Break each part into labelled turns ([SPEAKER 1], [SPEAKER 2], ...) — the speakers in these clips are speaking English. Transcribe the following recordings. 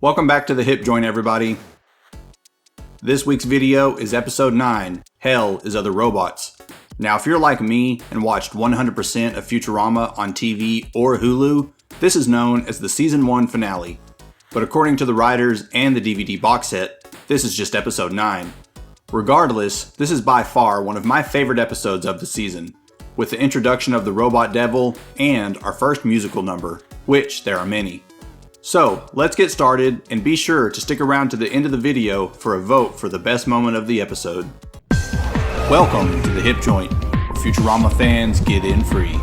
[SPEAKER 1] Welcome back to the Hip Joint, everybody. This week's video is episode 9, Hell is Other Robots. Now, if you're like me and watched 100% of Futurama on TV or Hulu, this is known as the season 1 finale. But according to the writers and the DVD box set, this is just episode 9. Regardless, this is by far one of my favorite episodes of the season, with the introduction of the Robot Devil and our first musical number, which there are many. So, let's get started, and be sure to stick around to the end of the video for a vote for the best moment of the episode. Welcome to the Hip Joint, where Futurama fans get in free.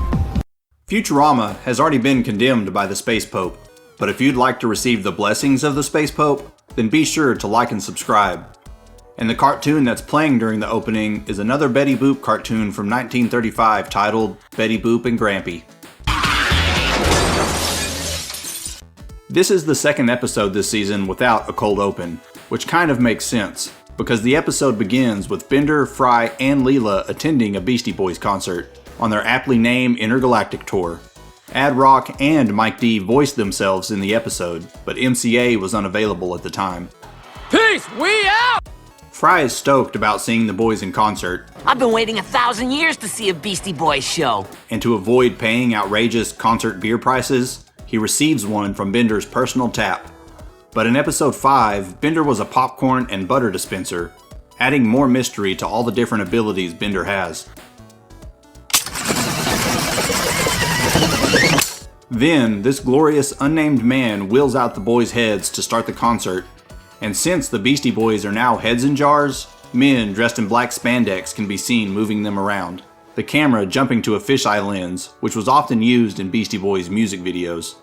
[SPEAKER 1] Futurama has already been condemned by the Space Pope, but if you'd like to receive the blessings of the Space Pope, then be sure to like and subscribe. And the cartoon that's playing during the opening is another Betty Boop cartoon from 1935 titled Betty Boop and Grampy. This is the second episode this season without a cold open, which kind of makes sense, because the episode begins with Bender, Fry, and Leela attending a Beastie Boys concert on their aptly named Intergalactic Tour. Ad Rock and Mike D voiced themselves in the episode, but MCA was unavailable at the time.
[SPEAKER 2] Peace, we out!
[SPEAKER 1] Fry is stoked about seeing the boys in concert.
[SPEAKER 3] I've been waiting 1,000 years to see a Beastie Boys show.
[SPEAKER 1] And to avoid paying outrageous concert beer prices, he receives one from Bender's personal tap. But in episode 5, Bender was a popcorn and butter dispenser, adding more mystery to all the different abilities Bender has. Then, this glorious unnamed man wheels out the boys' heads to start the concert, and since the Beastie Boys are now heads in jars, men dressed in black spandex can be seen moving them around, the camera jumping to a fisheye lens, which was often used in Beastie Boys music videos.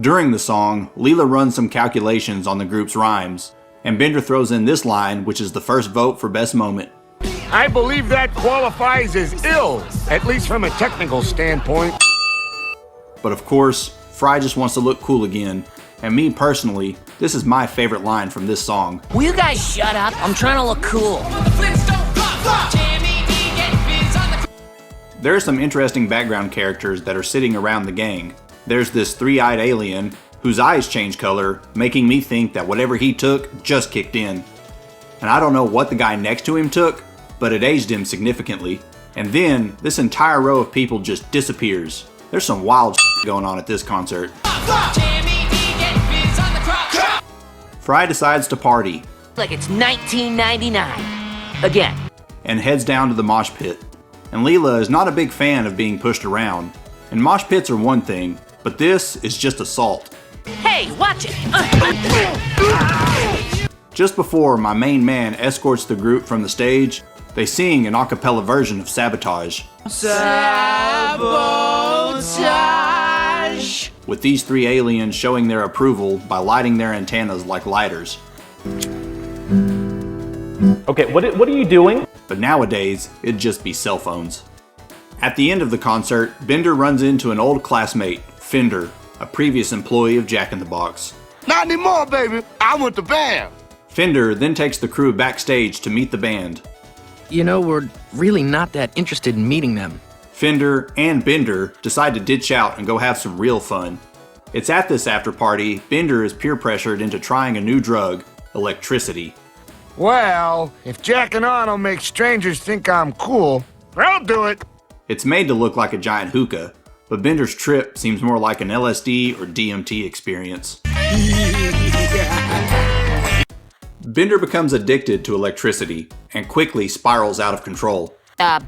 [SPEAKER 1] During the song, Leela runs some calculations on the group's rhymes, and Bender throws in this line, which is the first vote for best moment.
[SPEAKER 4] I believe that qualifies as ill, at least from a technical standpoint.
[SPEAKER 1] But of course, Fry just wants to look cool again, and me personally, this is my favorite line from this song.
[SPEAKER 3] Will you guys shut up? I'm trying to look cool.
[SPEAKER 1] There are some interesting background characters that are sitting around the gang. There's this three-eyed alien, whose eyes change color, making me think that whatever he took just kicked in. And I don't know what the guy next to him took, but it aged him significantly. And then, this entire row of people just disappears. There's some wild going on at this concert. Fry decides to party.
[SPEAKER 3] Like it's 1999. Again.
[SPEAKER 1] And heads down to the mosh pit. And Leela is not a big fan of being pushed around. And mosh pits are one thing, but this is just assault.
[SPEAKER 3] Hey, watch it!
[SPEAKER 1] Just before my main man escorts the group from the stage, they sing an a cappella version of Sabotage.
[SPEAKER 3] Sabotage!
[SPEAKER 1] With these three aliens showing their approval by lighting their antennas like lighters.
[SPEAKER 5] Okay, what are you doing?
[SPEAKER 1] But nowadays, it'd just be cell phones. At the end of the concert, Bender runs into an old classmate, Fender, a previous employee of Jack in the Box.
[SPEAKER 4] Not anymore, baby. I want the band.
[SPEAKER 1] Fender then takes the crew backstage to meet the band.
[SPEAKER 2] You know, we're really not that interested in meeting them.
[SPEAKER 1] Fender and Bender decide to ditch out and go have some real fun. It's at this after party, Bender is peer pressured into trying a new drug, electricity.
[SPEAKER 4] Well, if jacking on will make strangers think I'm cool, I'll do it.
[SPEAKER 1] It's made to look like a giant hookah, but Bender's trip seems more like an LSD or DMT experience. Bender becomes addicted to electricity and quickly spirals out of control.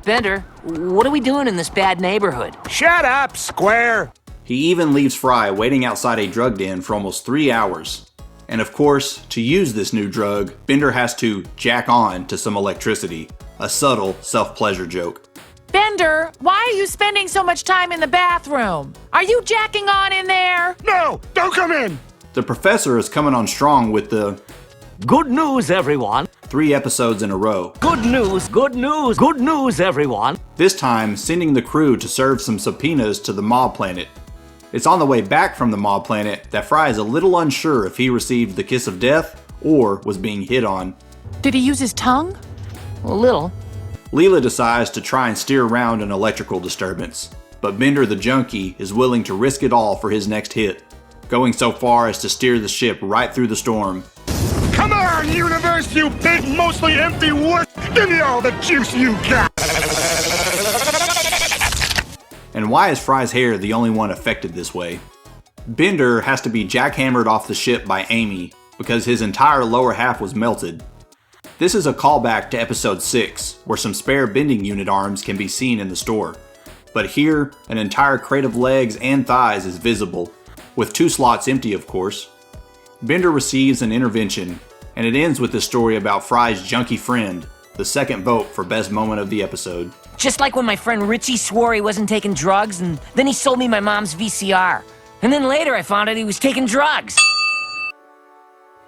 [SPEAKER 3] Bender, what are we doing in this bad neighborhood?
[SPEAKER 4] Shut up, Square.
[SPEAKER 1] He even leaves Fry waiting outside a drug den for almost 3 hours. And of course, to use this new drug, Bender has to jack on to some electricity, a subtle self-pleasure joke.
[SPEAKER 6] Bender, why are you spending so much time in the bathroom? Are you jacking on in there?
[SPEAKER 4] No, don't come in.
[SPEAKER 1] The professor is coming on strong with the
[SPEAKER 7] Good news, everyone.
[SPEAKER 1] 3 episodes in a row.
[SPEAKER 7] Good news, good news, good news, everyone.
[SPEAKER 1] This time, sending the crew to serve some subpoenas to the mob planet. It's on the way back from the mob planet that Fry is a little unsure if he received the kiss of death or was being hit on.
[SPEAKER 6] Did he use his tongue?
[SPEAKER 3] A little.
[SPEAKER 1] Leela decides to try and steer around an electrical disturbance, but Bender the junkie is willing to risk it all for his next hit. going so far as to steer the ship right through the storm.
[SPEAKER 4] Come on, universe, you big, mostly empty wuss! Give me all the juice you got!
[SPEAKER 1] And why is Fry's hair the only one affected this way? Bender has to be jackhammered off the ship by Amy because his entire lower half was melted. This is a callback to episode 6, where some spare bending unit arms can be seen in the store. But here, an entire crate of legs and thighs is visible, with 2 slots empty of course. Bender receives an intervention, and it ends with the story about Fry's junkie friend, the second vote for best moment of the episode.
[SPEAKER 3] Just like when my friend Richie swore he wasn't taking drugs, and then he sold me my mom's VCR. And then later I found out he was taking drugs.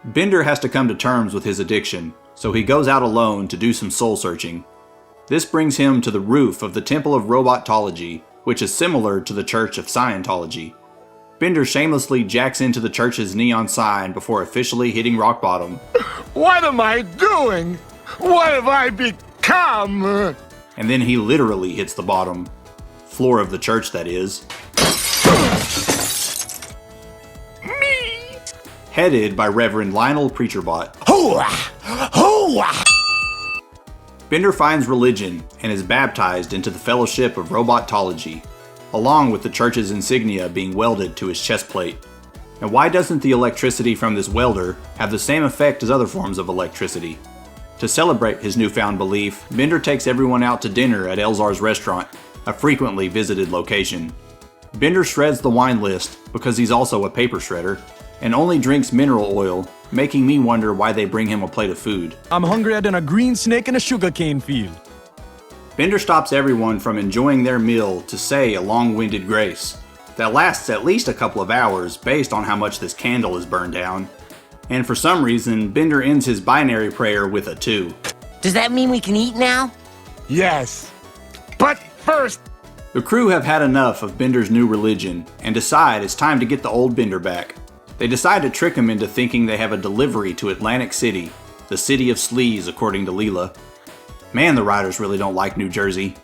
[SPEAKER 1] Bender has to come to terms with his addiction, so he goes out alone to do some soul searching. This brings him to the roof of the Temple of Robotology, which is similar to the Church of Scientology. Bender shamelessly jacks into the church's neon sign before officially hitting rock bottom.
[SPEAKER 4] What am I doing? What have I become?
[SPEAKER 1] And then he literally hits the bottom. Floor of the church, that is.
[SPEAKER 4] Me?
[SPEAKER 1] Headed by Reverend Lionel Preacherbot. Bender finds religion and is baptized into the Fellowship of Robotology, along with the church's insignia being welded to his chest plate. And why doesn't the electricity from this welder have the same effect as other forms of electricity? To celebrate his newfound belief, Bender takes everyone out to dinner at Elzar's restaurant, a frequently visited location. Bender shreds the wine list because he's also a paper shredder, and only drinks mineral oil, making me wonder why they bring him a plate of food.
[SPEAKER 8] I'm hungrier than a green snake in a sugarcane field.
[SPEAKER 1] Bender stops everyone from enjoying their meal to say a long-winded grace that lasts at least a couple of hours based on how much this candle is burned down. And for some reason, Bender ends his binary prayer with a 2.
[SPEAKER 3] Does that mean we can eat now?
[SPEAKER 4] Yes. But first,
[SPEAKER 1] The crew have had enough of Bender's new religion and decide it's time to get the old Bender back. They decide to trick him into thinking they have a delivery to Atlantic City, the city of sleaze according to Leela. Man, the writers really don't like New Jersey.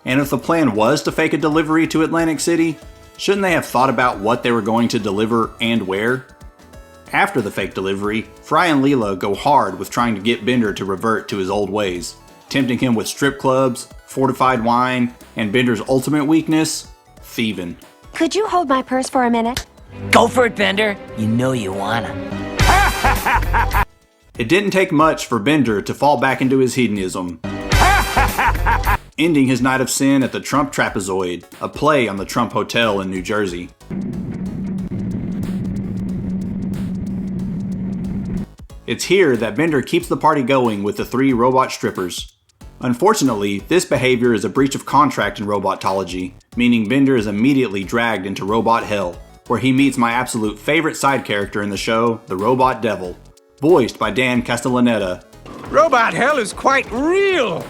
[SPEAKER 1] And if the plan was to fake a delivery to Atlantic City, shouldn't they have thought about what they were going to deliver and where? After the fake delivery, Fry and Leela go hard with trying to get Bender to revert to his old ways, tempting him with strip clubs, fortified wine, and Bender's ultimate weakness, thieving.
[SPEAKER 9] Could you hold my purse for a minute?
[SPEAKER 3] Go for it, Bender. You know you wanna.
[SPEAKER 1] It didn't take much for Bender to fall back into his hedonism, ending his night of sin at the Trump Trapezoid, a play on the Trump Hotel in New Jersey. It's here that Bender keeps the party going with the 3 robot strippers. Unfortunately, this behavior is a breach of contract in Robotology, meaning Bender is immediately dragged into Robot Hell, where he meets my absolute favorite side character in the show, the Robot Devil, voiced by Dan Castellaneta,
[SPEAKER 8] Robot Hell is quite real!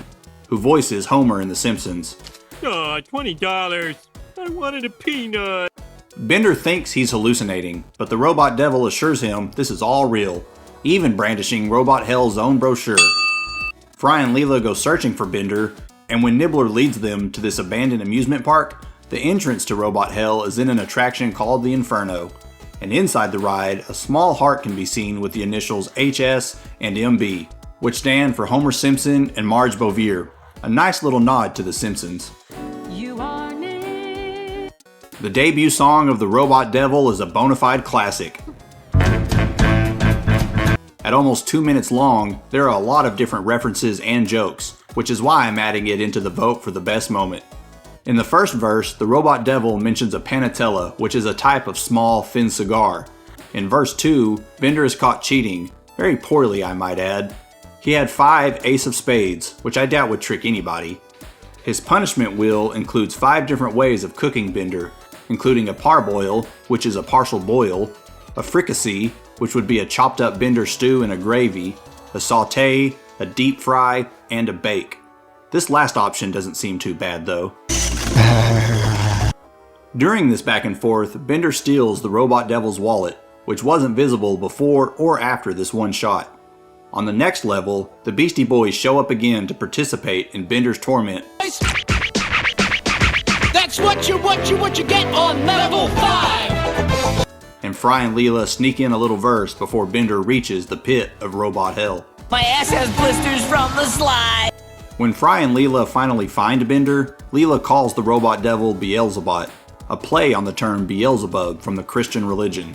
[SPEAKER 1] who voices Homer in The Simpsons.
[SPEAKER 10] Aw, $20. I wanted a peanut.
[SPEAKER 1] Bender thinks he's hallucinating, but the Robot Devil assures him this is all real, even brandishing Robot Hell's own brochure. Fry and Leela go searching for Bender, and when Nibbler leads them to this abandoned amusement park, the entrance to Robot Hell is in an attraction called the Inferno, and inside the ride, a small heart can be seen with the initials HS and MB, which stand for Homer Simpson and Marge Bouvier, a nice little nod to The Simpsons. The debut song of the Robot Devil is a bona fide classic. At almost 2 minutes long, there are a lot of different references and jokes, which is why I'm adding it into the vote for the best moment. In the first verse, the Robot Devil mentions a panatella, which is a type of small, thin cigar. In verse 2, Bender is caught cheating, very poorly I might add. He had 5 ace of spades, which I doubt would trick anybody. His punishment wheel includes 5 different ways of cooking Bender, including a parboil, which is a partial boil, a fricassee, which would be a chopped up Bender stew in a gravy, a saute, a deep fry, and a bake. This last option doesn't seem too bad though. During this back and forth, Bender steals the Robot Devil's wallet, which wasn't visible before or after this one shot. On the next level, the Beastie Boys show up again to participate in Bender's torment.
[SPEAKER 11] That's what you get on level 5!
[SPEAKER 1] And and Fry and Leela sneak in a little verse before Bender reaches the pit of robot hell.
[SPEAKER 3] My ass has blisters from the slide.
[SPEAKER 1] When Fry and Leela finally find Bender, Leela calls the robot devil Beelzebot, a play on the term Beelzebub from the Christian religion.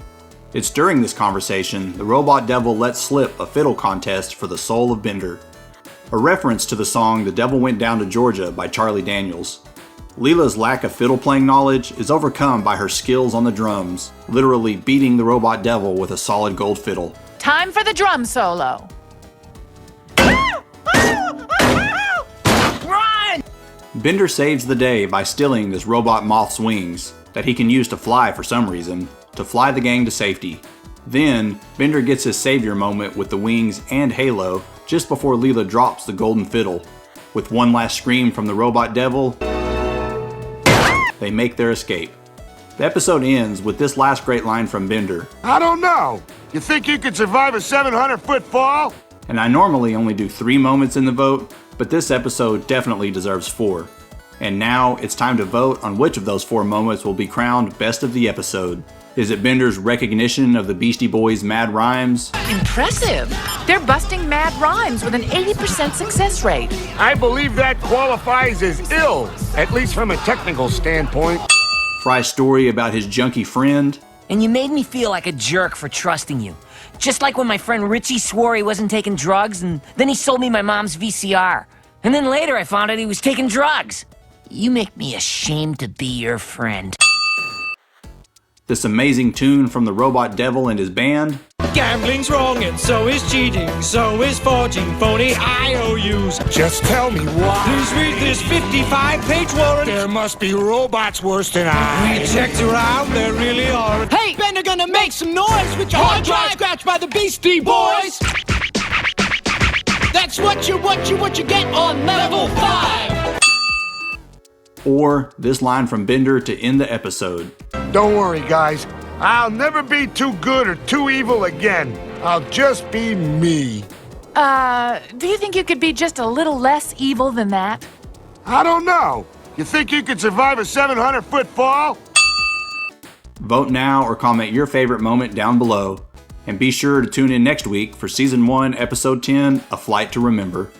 [SPEAKER 1] It's during this conversation the robot devil lets slip a fiddle contest for the soul of Bender, a reference to the song The Devil Went Down to Georgia by Charlie Daniels. Leela's lack of fiddle playing knowledge is overcome by her skills on the drums, literally beating the robot devil with a solid gold fiddle.
[SPEAKER 6] Time for the drum solo.
[SPEAKER 3] Run!
[SPEAKER 1] Bender saves the day by stealing this robot moth's wings that he can use to fly for some reason, to fly the gang to safety. Then, Bender gets his savior moment with the wings and halo just before Leela drops the golden fiddle. With one last scream from the robot devil, they make their escape. The episode ends with this last great line from Bender.
[SPEAKER 4] I don't know. You think you could survive a 700-foot fall?
[SPEAKER 1] And I normally only do 3 moments in the vote, but this episode definitely deserves 4. And now it's time to vote on which of those 4 moments will be crowned best of the episode. Is it Bender's recognition of the Beastie Boys' mad rhymes?
[SPEAKER 6] Impressive. They're busting mad rhymes with an 80% success rate.
[SPEAKER 4] I believe that qualifies as ill, at least from a technical standpoint.
[SPEAKER 1] Fry's story about his junkie friend?
[SPEAKER 3] And you made me feel like a jerk for trusting you. Just like when my friend Richie swore he wasn't taking drugs, and then he sold me my mom's VCR. And then later I found out he was taking drugs. You make me ashamed to be your friend.
[SPEAKER 1] This amazing tune from the robot devil and his band?
[SPEAKER 10] Gambling's wrong and so is cheating, so is forging phony IOUs.
[SPEAKER 4] Just tell me why.
[SPEAKER 10] Please read this 55-page warrant.
[SPEAKER 4] There must be robots worse than I.
[SPEAKER 10] We checked around, there really are.
[SPEAKER 8] Hey, Bender gonna make some noise with your hard drive scratched by the Beastie Boys. That's what you get on level 5.
[SPEAKER 1] Or this line from Bender to end the episode.
[SPEAKER 4] Don't worry, guys. I'll never be too good or too evil again. I'll just be me.
[SPEAKER 6] Do you think you could be just a little less evil than that?
[SPEAKER 4] I don't know. You think you could survive a 700-foot fall?
[SPEAKER 1] Vote now or comment your favorite moment down below. And be sure to tune in next week for Season 1, Episode 10, A Flight to Remember.